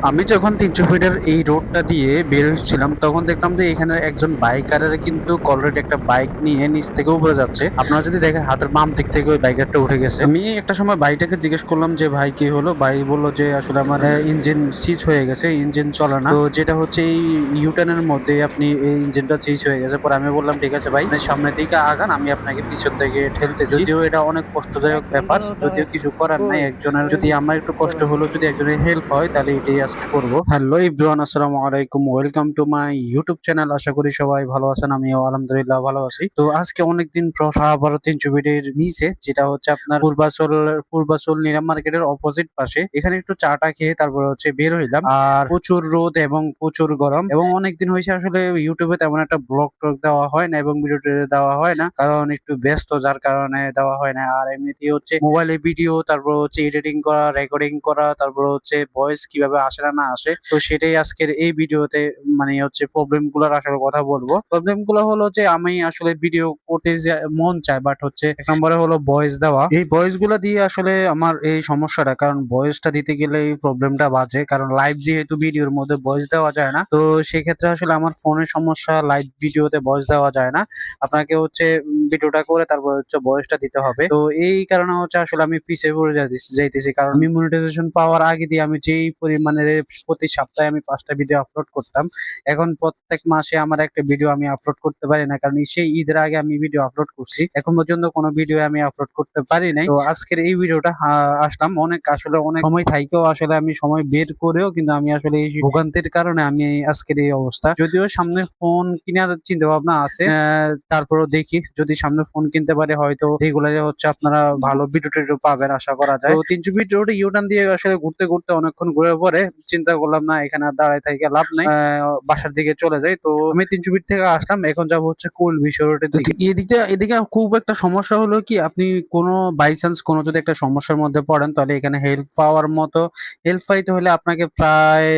আমি যখন ৩০০ ফিটের এই রোডটা দিয়ে বের হচ্ছিলাম তখন দেখলাম যে এখানে একজন বাইকারের কিন্তু অলরেডি একটা বাইক নিয়ে নিচ থেকে উপরে যাচ্ছে। আপনারা যদি দেখেন হাতের বাম দিক থেকে ওই বাইকারটা উঠে গেছে। আমি একটা সময় ভাইটাকে জিজ্ঞেস করলাম যে ভাই কি হলো? ভাই বলল যে আসলে আমার ইঞ্জিন সিজ হয়ে গেছে, ইঞ্জিন চলে না। তো যেটা হচ্ছে এই ইউটার্নের মধ্যে আপনি এই ইঞ্জিনটা সিজ হয়ে গেছে। পরে আমি বললাম ঠিক আছে ভাই, আপনি সামনের দিকে আগান, আমি আপনাকে পিছন থেকে ঠেলতেছি। যদিও এটা অনেক কষ্টদায়ক ব্যাপার, যদিও কিছু করার নাই। একজনের যদি আমার একটু কষ্ট হলো, যদি একজনের হেল্প হয় তাহলে এটাই আজকে করব। হ্যালো এভরিওয়ান, আসসালামু আলাইকুম, welcome to my YouTube channel. আশা করি সবাই ভালো আছেন, আমিও আলহামদুলিল্লাহ ভালো আছি। তো আজকে অনেকদিন পর আবার ৩০০ ফিটের নিচে, যেটা হচ্ছে আপনার পূর্বাচল নিলাম মার্কেটের অপোজিট পাশে, এখানে একটু চাটা খেয়ে তারপর হচ্ছে বের হইলাম। আর প্রচুর রোদ এবং প্রচুর গরম, এবং অনেকদিন হয়েছে আসলে ইউটিউবে তেমন একটা ব্লগ টক দেওয়া হয় না এবং ভিডিও দেওয়া হয় না, কারণ একটু ব্যস্ত, যার কারণে দেওয়া হয় না। আর এমনিতেই হচ্ছে মোবাইলে ভিডিও, তারপর হচ্ছে এডিটিং করা, রেকর্ডিং করা, তারপর হচ্ছে ভয়েস কিভাবে আসে না আসে, তো সেটাই আজকের এই ভিডিওতে মানে হচ্ছে প্রবলেম গুলার আসলে কথা বলবো। প্রবলেম গুলো হলো যে আমি আসলে ভিডিও করতে মন চায়, বাট হচ্ছে এক নম্বরে হলো ভয়েস দেওয়া। এই ভয়েস গুলা দিয়ে আসলে আমার এই সমস্যাটা, কারণ ভয়েসটা দিতে গেলে এই প্রবলেমটা বাজে, কারণ লাইভ যেহেতু ভিডিওর মধ্যে ভয়েস দেওয়া যায় না, তো সেক্ষেত্রে আসলে আমার ফোনের সমস্যা, লাইভ ভিডিওতে ভয়েস দেওয়া যায় না। আপনাকে হচ্ছে ভিডিওটা করে তারপর হচ্ছে ভয়েসটা দিতে হবে। তো এই কারণে হচ্ছে আসলে আমি পিছিয়ে পড়ে যাইতেছি, কারণ আমি মনিটাইজেশন পাওয়ার আগে দিয়ে আমি যেই পরিমাণে প্রতি সপ্তাহে আমি 5টা ভিডিও আপলোড করতাম, এখন প্রত্যেক মাসে আমার একটা ভিডিও আমি আপলোড করতে পারি না, কারণ সেই ঈদের আগে আমি ভিডিও আপলোড করছি, এখন পর্যন্ত কোনো ভিডিও আমি আপলোড করতে পারি নাই। তো আজকের এই ভিডিওটা আসলাম অনেক, আসলে অনেক সময় থাইকেও আসলে আমি সময় বের করেও কিন্তু আমি আসলে এই ভোগান্তির কারণে আমি আজকের এই অবস্থা। যদিও সামনে ফোন কেনার চিন্তা ভাবনা আছে, তারপরও দেখি, যদি সামনে ফোন কিনতে পারে হয়তো রেগুলারই হচ্ছে আপনারা ভালো ভিডিও টিডিও পাবেন আশা করা যায়। তো ৩০০ ফিট রোডে ইউটার্ন দিয়ে আসলে ঘুরতে ঘুরতে অনেকক্ষণ ঘুরে পরে চিন্তা করলাম না এখানে আর দাঁড়ায় থেকে লাভ নাই, বাসার দিকে চলে যাই। তো আমি ৩০০ ফিট থেকে আসলাম, এখন যাবো হচ্ছে কোল বিশ্ব রোডের দিকে। এদিকে খুব একটা সমস্যা হলো কি, আপনি কোনো বাই চান্স কোনো যদি একটা সমস্যার মধ্যে পড়েন, তাহলে এখানে হেল্প পাওয়ার মতো, হেল্প পাইতে হলে আপনাকে প্রায়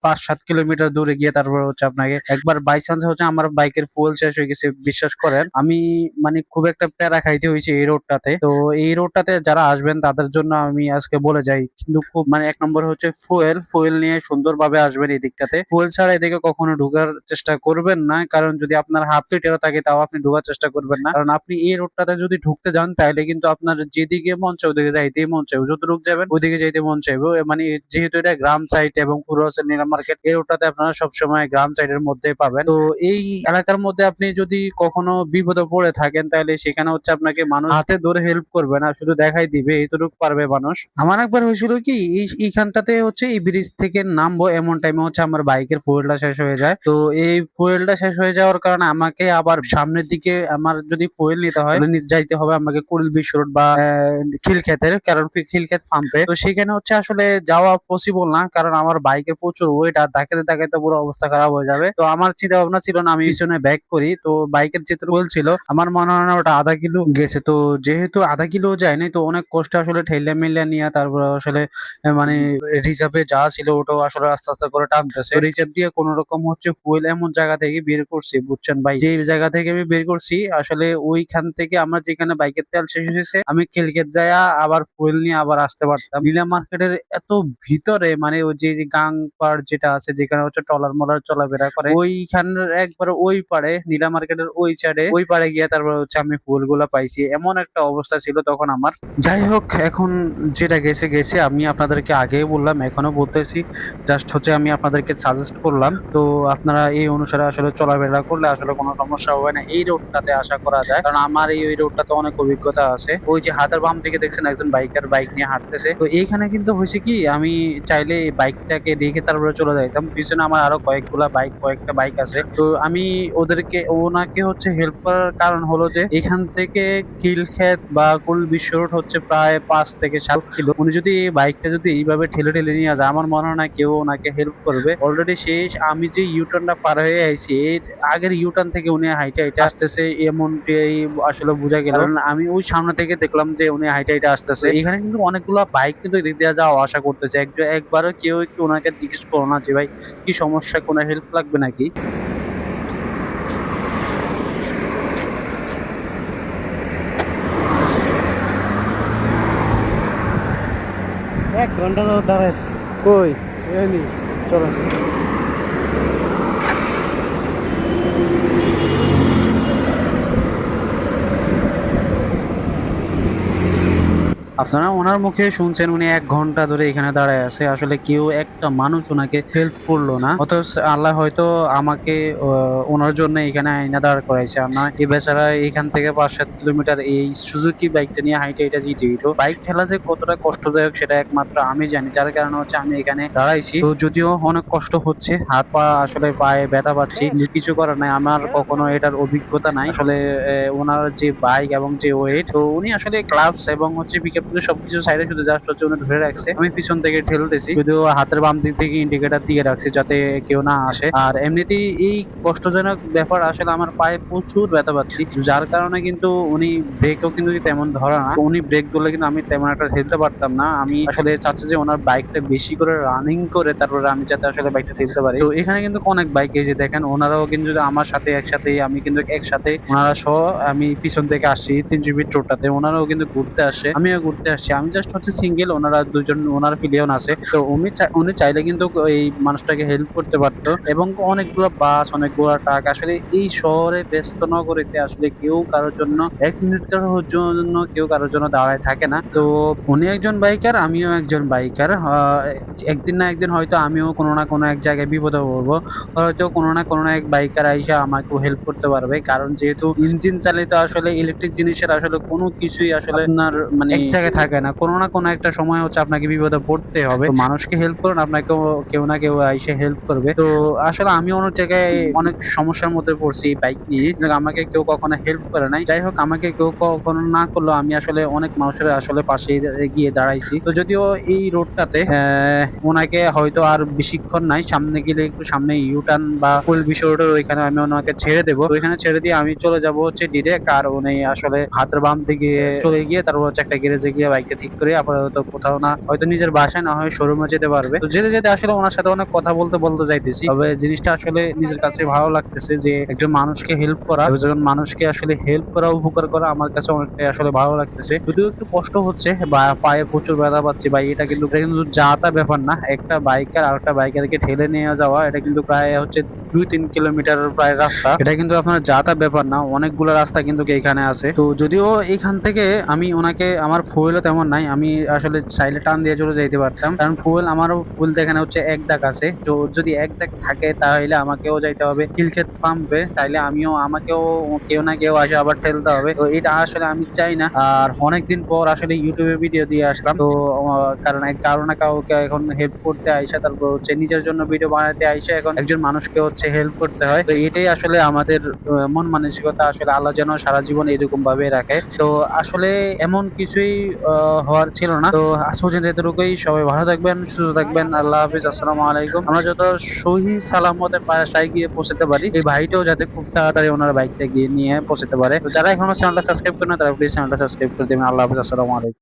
৫-৭ কিলোমিটার দূরে গিয়ে তারপর হচ্ছে আপনাকে, একবার বাই চান্স হচ্ছে আমার বাইকের ফুয়েল শেষ হয়ে গেছে, বিশ্বাস করেন আমি মানে খুব একটা প্যারা খাইতে হয়েছে এই রোডটাতে। তো এই রোডটাতে যারা আসবেন তাদের জন্য আমি আজকে বলে যাই, কিন্তু খুব মানে এক নম্বর হচ্ছে ফুয়েল নিয়ে সুন্দরভাবে আসবেন এই দিকটাতে। ফুয়েল ছাড়া এদিকে কখনো ঢোকার চেষ্টা করবেন না, কারণ যদি আপনার হাফ লিটারও থাকে তাও আপনি ঢোকার চেষ্টা করবেন না, কারণ আপনি এই রোডটাতে যদি ঢুকতে যান তাহলে কিন্তু আপনার যেদিকে মন চায় ওদিকে যাইতেই মন চাইবে, যতটুকু যাবেন ওইদিকে যাইতে মন চাইবে। মানে যেহেতু এটা গ্রাম সাইড এবং পূর্বাচল নিলাম মার্কেট, এই রোডটাতে আপনারা সবসময় গ্রাম সাইডের মধ্যে পাবেন। তো এই এলাকার মধ্যে আপনি যদি কখনো বিপদে পড়ে থাকেন, তাহলে সেখানে হচ্ছে আপনাকে মানুষ হাতে ধরে হেল্প করবে না, শুধু দেখাই দিবে, এইটুকু পারবে মানুষ। আমার একবার হয়েছিল কি, এইখানটাতে হচ্ছে এই ব্রিজ থেকে নামবো এমন টাইমে হচ্ছে আমার বাইকের ফুয়েলটা শেষ হয়ে যায়। তো এই ফুয়েলটা শেষ হয়ে যাওয়ার কারণে আমাকে আবার সামনের দিকে আমার যদি ফুয়েল নিতে হয় তাহলে যাইতে হবে আমাকে কুড়িল বিশ্ব রোড বা খিলক্ষেতের, কারণ খিলক্ষেত পাম্পে। তো সেখানে হচ্ছে আসলে যাওয়া পসিবল না, কারণ আমার বাইকের প্রচুর ওয়েট, আর দেখাতে দেখাতে পুরো অবস্থা খারাপ হয়ে যাবে। তো আমার চিন্তা ভাবনা ছিল না আমি পিছনে ব্যাক করি। তো বাইকের যেহেতু বলছিল আমার মনে হয় না ওটা আধা কিলো গেছে, তো যেহেতু আধা কিলো যায়নি, তো অনেক কষ্ট আসলে ঠেলে মেলে নিয়ে তারপরে আসলে মানে রিজার্ভে যা ছিল ওটাও আসলে আস্তে আস্তে করে টানতেছে। রিজার্ভ দিয়ে কোন রকম হচ্ছে ফুয়েল এমন জায়গা থেকে বের করছি, বুঝছেন ভাই, যে জায়গা থেকে আমি বের করছি আসলে ওইখান থেকে আমার যেখানে বাইকের তেল শেষ হয়েছে, আমি খিলক্ষেত যায়া আবার ফুয়েল নিয়ে আবার আসতে পারতাম। নীলা মার্কেটের এত ভিতরে, মানে ওই যে গাং পাড় যেটা আছে, যেখানে হচ্ছে ট্রলার মলার চলাফেরা করে, ওইখানের একবারে ওই পাড়ে, নীলা মার্কেটের ওই সাইডে, ওই পাড়ে গিয়ে তারপর হচ্ছে আমি ফুল গুলা পাইছি, এমন একটা অবস্থা ছিল তখন আমার। যাই হোক, এখন যেটা গেছে গেছে, আমি আপনাদেরকে আগেই বললাম, এখনো বলতেছি, জাস্ট হচ্ছে আমি আপনাদেরকে সাজেস্ট করলাম। তো আপনারা এই অনুসারে আসলে চলাফেরা করলে আসলে কোনো সমস্যা হবে না এই রোডটাতে, আশা করা যায়, কারণ আমার এই রোডটাতে অনেক অভিজ্ঞতা আছে। ওই যে হাতের বাম দিকে দেখছেন একজন বাইকার বাইক নিয়ে হাঁটতেছে, তো এইখানে কিন্তু হয়েছে কি, আমি চাইলে এই বাইকটাকে রেখে তারপরে চলে যাইতাম, পিছনে আমার আরো কয়েকটা বাইক আছে। তো আমি ওনাকে হচ্ছে হেল্প করার কারণ হলো যে এখান থেকে খিলক্ষেত বা কুল বিশ্ব রোড হচ্ছে প্রায় 5 থেকে 7 কিলো। উনি যদি এই বাইকটা যদি এইভাবে ঠেলে ঠেলে নিয়ে যায়, আমার মনে হয় না কেউ ওনাকে হেল্প করবে। অলরেডি শেষ, আমি যে ইউটার্নটা পার হয়ে আইছি, এর আগের ইউটার্ন থেকে উনি হাইটে হাইটে আসতেছে, এমনটাই আসলে বোঝা গেল, কারণ আমি ওই সামনে থেকে দেখলাম যে উনি হাইটে হাইটে আসতেছে। এখানে কিন্তু অনেকগুলো বাইক কিন্তু এদিক দিয়ে যাওয়া আসা করতেছে, একবারও কেউ একটু ওনাকে জিজ্ঞেস করো না যে ভাই কি সমস্যা, কোনো হেল্প লাগবে নাকি। 1 ঘন্টা তো দাঁড়াইছি। কই এই নি চলেন। আপনারা ওনার মুখে শুনছেন উনি ১ ঘন্টা ধরে এখানে দাঁড়ায় আছে। আসলে কেউ একটা মানুষ উনাকে হেল্প করলো না। অথচ আল্লাহ হয়তো আমাকে ওনার জন্য এখানে আইনা দাঁড় করাইছে। আর না এই বেচারা এখান থেকে ৫-৭ কিলোমিটার এই সুজুকি বাইকটা নিয়ে হাইটা হাইটা যেতে হইতো। বাইক ঠেলা যে কতটা কষ্টদায়ক সেটা একমাত্র আমি জানি। যার কারণে হচ্ছে আমি এখানে দাঁড়াইছি। তো যদিও অনেক কষ্ট হচ্ছে, হাত পা আসলে পায়ে ব্যথা পাচ্ছি। কিন্তু কিছু করার নাই। আমার কখনো এটার অভিজ্ঞতা নাই। আসলে ওনার যে বাইক এবং যে ওয়েট, তো উনি আসলে ক্লাবস এবং হচ্ছে পিকআপ করে সবকিছু সাইডে শুধু জাস্ট হচ্ছে উনি ধরে রাখছে। আমি পিছন থেকে ঠেলতেছি। যদিও হাতের বাম দিক থেকে ইন্ডিকেটর দিয়ে রাখছি যাতে কেউ না আসে। আর এমনিতেই এই কষ্টজনক ব্যাপার আসলে আমার পায়ে প্রচুর ব্যথা পাচ্ছি। যার কারণে কিন্তু উনি ব্রেকও কিন্তু তেমন ধরে না। উনি ব্রেক ধরলে কিন্তু আমি তেমন একটা ঠেলতে পারতাম না। আমি আসলে চাচ্ছি যে ওনার বাইকটা বেশি করে রানিং করে তারপরে আমি যাতে আসলে বাইকটা ঠেলতে পারি। তো এখানে কিন্তু অনেক বাইক এই যে দেখেন ওনারাও কিন্তু আমার সাথে একসাথে, আমি কিন্তু একসাথে ওনারা সহ আমি পিছন থেকে আসছি ৩০০ ফিট রোডটাতে। ওনারাও কিন্তু ঘুরতে আসছে, আমিও ঘুরতে আসছি। আমি জাস্ট হচ্ছে সিঙ্গেল, ওনারা দুজন ওনার পিলিয়ন আছে। তো উনি চাইলে কিন্তু এই মানুষটাকে হেল্প করতে পারতো। এবং অনেকগুলো বাস, অনেকগুলো ট্রাক, আসলে এই শহরে ব্যস্ত নগরীতে আসলে কেউ কারোর জন্য ১ মিনিট কারোর জন্য কেউ কারোর জন্য দাঁড়ায় থাকে না। তো উনি একজন বাইকার, আমিও একজন বাইকার। একদিন না একদিন হয়তো আমিও কোনো না কোনো এক জায়গায় বিপদে পড়বো। হয়তো কোনো না কোনো এক বাইকার আইসা আমাকেও হেল্প করতে পারবে। কারণ যেহেতু ইঞ্জিন চালিত আসলে ইলেকট্রিক জিনিসের আসলে কোনো কিছুই আসলে আপনার মানে এক জায়গায় থাকে না। কোনো না কোনো একটা সময় হচ্ছে আপনাকে বিপদে পড়তে হবে। তো মানুষকে হেল্প করুন, আপনাকেও কেউ না কেউ আইসা হেল্প করবে। তো আসলে আমি অনেক জায়গায় অনেক সমস্যার মধ্যে পড়ছি এই বাইক নিয়ে। কিন্তু আমাকে কেউ কখনো হেল্প করে নাই। যাই হোক, আমাকে কেউ কখনো না করলেও আমি আসলে অনেক মানুষের আসলে পাশে গিয়ে দাঁড়াইছি। তো যদিও এই রোডটাতে ওনাকে হয়তো আর বেশিক্ষণ নাই। সামনে গেলে একটু সামনে ইউটার্ন বা পুলবিশ রোডের ওইখানে আমি ওনাকে ছেড়ে দেবো। তো ওইখানে ছেড়ে দিয়ে আমি চলে যাবো হচ্ছে ডিরেক্ট। আর উনি আসলে হাতের বাম দিকে চলে গিয়ে তারপর হচ্ছে একটা গ্যারেজে গিয়ে বাইকটা ঠিক করে আপাতত কোথাও না হয়তো নিজের বাসায় না হয় শোরুমে যেতে পারবে। তো যেতে যেতে আসলে ওনার সাথে অনেক কথা বলতে বলতে যাইতেছি। তবে জিনিসটা আসলে নিজের কাছে ভালো লাগতেছে যে একজন মানুষকে হেল্প করা, একজন মানুষকে আসলে হেল্প করা, উপকার করা আমার কাছে অনেকটাই আসলে ভালো লাগতেছে। যদিও একটু কষ্ট হচ্ছে বা পায়ে প্রচুর ব্যথা পাচ্ছি ভাই, এটা কিন্তু যা তা ব্যাপার না। একটা বাইকার আরেকটা বাইকারকে ঠেলে নিয়ে যাওয়া, এটা কিন্তু প্রায় হচ্ছে ২-৩ কিলোমিটার প্রায় রাস্তা। এটা কিন্তু আপনার যা তা ব্যাপার না, অনেকগুলো রাস্তা কিন্তু এখানে আছে। তো যদিও এখান থেকে আমি ওনাকে, আমার ফুয়েলও তেমন নাই, আমি আসলে চাইলে টান দিয়ে চলে যাইতে পারতাম। কারণ আমারও ফুয়েল এখানে হচ্ছে ১ দাগ আছে। তো যদি ১ দাগ থাকে তাহলে আমাকেও যাইতে হবে খিলক্ষেত পাম্পে, তাইলে আমাকেও কেউ না কেউ আসে আবার ঠেলতে হবে। তো এটা আসলে আমি চাই না। আর অনেকদিন পর আসলে ইউটিউবে ভিডিও দিয়ে আসলাম। তো কারণ কারো না কাউকে এখন হেল্প করতে আইসা, তারপর হচ্ছে নিজের জন্য ভিডিও বানাতে আইসা এখন একজন মানুষকে হচ্ছে হেল্প করতে হয়। তো এটাই আসলে আমাদের মন মানসিকতা। আসলে আল্লাহ যেন সারা জীবন এরকম ভাবে রাখে। তো আসলে এমন কিছুই হওয়ার ছিল না। তো আজ পর্যন্ত এতটুকুই। সবাই ভালো থাকবেন, সুস্থ থাকবেন। আল্লাহ হাফিজ, আসসালামু আলাইকুম। আমরা যত সহি সালামতে বাসায় গিয়ে পৌঁছাতে পারি, এই ভাইটাও যাতে খুব তাড়াতাড়ি ওনার বাইকটা গিয়ে নিয়ে পৌঁছাতে পারে। তো যারা এখনো চ্যানেলটা সাবস্ক্রাইব করে না তারা প্লিজ চ্যানেলটা সাবস্ক্রাইব করে দেবেন। আল্লাহ হাফিজ, আসসালামু আলাইকুম।